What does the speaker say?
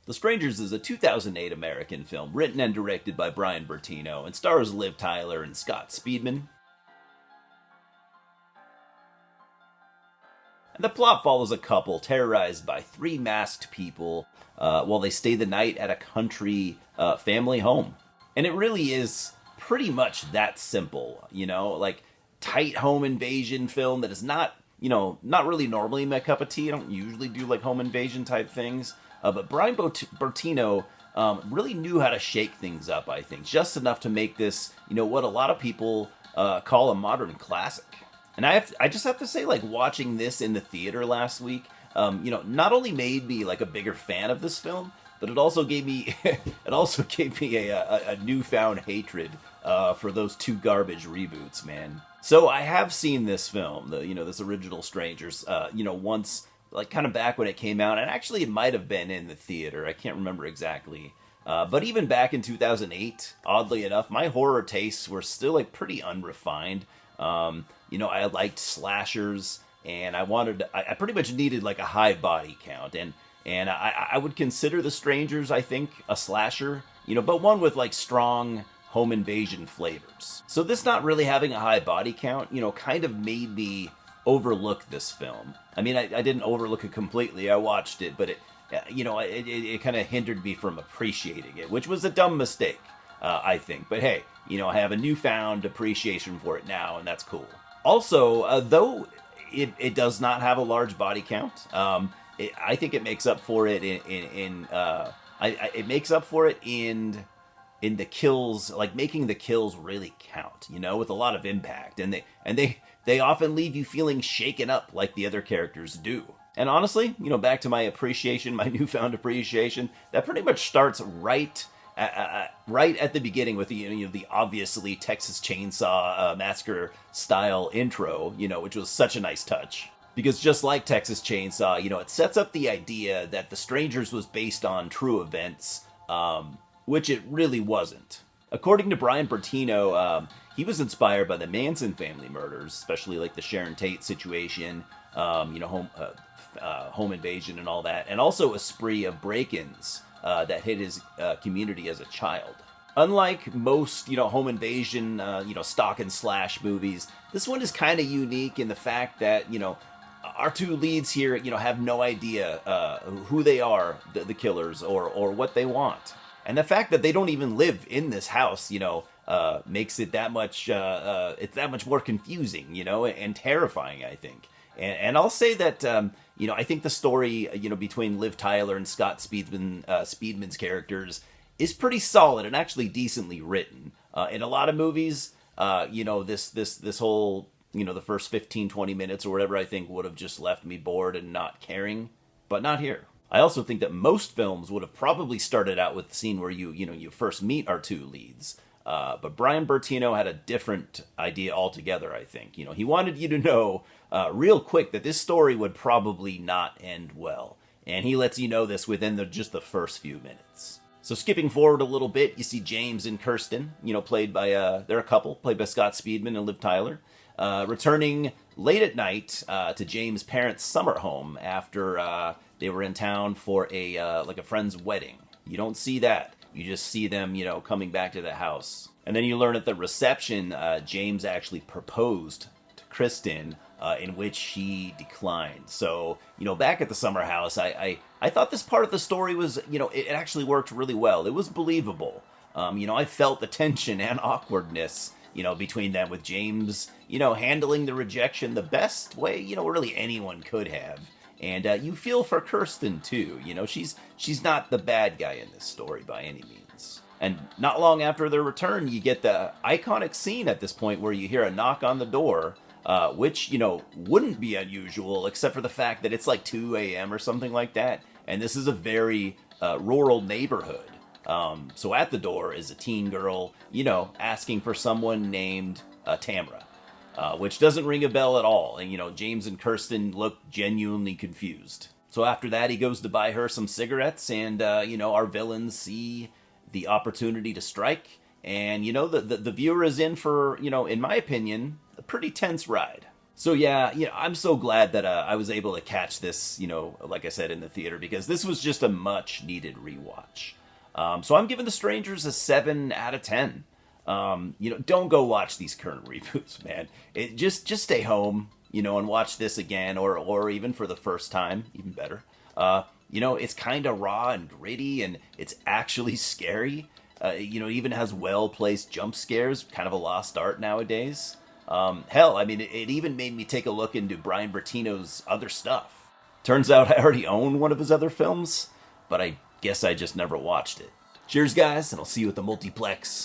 The Strangers is a 2008 American film written and directed by Bryan Bertino and stars Liv Tyler and Scott Speedman. And the plot follows a couple terrorized by three masked people while they stay the night at a country family home. And it really is pretty much that simple, like tight home invasion film that is not, not really normally my cup of tea. I don't usually do like home invasion type things. But Bryan Bertino really knew how to shake things up, I think, just enough to make this, what a lot of people call a modern classic. And I just have to say, like, watching this in the theater last week, not only made me like a bigger fan of this film, but it also gave me a newfound hatred for those two garbage reboots, man. So I have seen this film, this original Strangers, once, like kind of back when it came out, and actually it might have been in the theater. I can't remember exactly. But even back in 2008, oddly enough, my horror tastes were still like pretty unrefined. I liked slashers, and I pretty much needed like a high body count, and I would consider The Strangers, I think, a slasher, but one with like strong home invasion flavors. So this not really having a high body count, kind of made me overlook this film. I mean, I didn't overlook it completely. I watched it, but it kind of hindered me from appreciating it, which was a dumb mistake, I think. But hey, I have a newfound appreciation for it now, and that's cool. Also, though it does not have a large body count, I think it makes up for it it makes up for it in the kills, like making the kills really count, with a lot of impact, and they often leave you feeling shaken up like the other characters do. And honestly, back to my appreciation, my newfound appreciation, that pretty much starts right at the beginning with the obviously Texas Chainsaw Massacre style intro, which was such a nice touch. Because just like Texas Chainsaw, it sets up the idea that The Strangers was based on true events, which it really wasn't. According to Bryan Bertino, he was inspired by the Manson family murders, especially like the Sharon Tate situation, home invasion and all that, and also a spree of break-ins that hit his community as a child. Unlike most, home invasion, stalk and slash movies, this one is kind of unique in the fact that, our two leads here, have no idea who they are, the killers, or what they want. And the fact that they don't even live in this house, makes it that much, it's that much more confusing, and terrifying, I think. And I'll say that, I think the story, between Liv Tyler and Scott Speedman's characters is pretty solid and actually decently written. In a lot of movies, this whole, the first 15, 20 minutes or whatever, I think would have just left me bored and not caring, but not here. I also think that most films would have probably started out with the scene where you first meet our two leads. But Bryan Bertino had a different idea altogether, I think. He wanted you to know real quick that this story would probably not end well. And he lets you know this within just the first few minutes. So skipping forward a little bit, you see James and Kirsten, played by, they're a couple, played by Scott Speedman and Liv Tyler, returning late at night to James' parents' summer home after they were in town for a friend's wedding. You don't see that. You just see them, coming back to the house. And then you learn at the reception, James actually proposed to Kristen, in which she declined. So, back at the summer house, I thought this part of the story was, it actually worked really well. It was believable. I felt the tension and awkwardness, between them, with James, handling the rejection the best way, really anyone could have. And you feel for Kirsten, too. She's not the bad guy in this story by any means. And not long after their return, you get the iconic scene at this point where you hear a knock on the door, which, wouldn't be unusual except for the fact that it's like 2 a.m. or something like that. And this is a very rural neighborhood. So at the door is a teen girl, asking for someone named Tamra. Which doesn't ring a bell at all. And, James and Kirsten look genuinely confused. So after that, he goes to buy her some cigarettes, and, our villains see the opportunity to strike. And, the viewer is in for, in my opinion, a pretty tense ride. So yeah, I'm so glad that I was able to catch this, like I said, in the theater, because this was just a much needed rewatch. So I'm giving The Strangers a 7 out of 10. Don't go watch these current reboots, man. Just stay home, and watch this again, or even for the first time, even better. It's kind of raw and gritty, and it's actually scary. Even has well placed jump scares, kind of a lost art nowadays. Hell, I mean, it even made me take a look into Brian Bertino's other stuff. Turns out I already own one of his other films, but I guess I just never watched it. Cheers, guys, and I'll see you at the multiplex.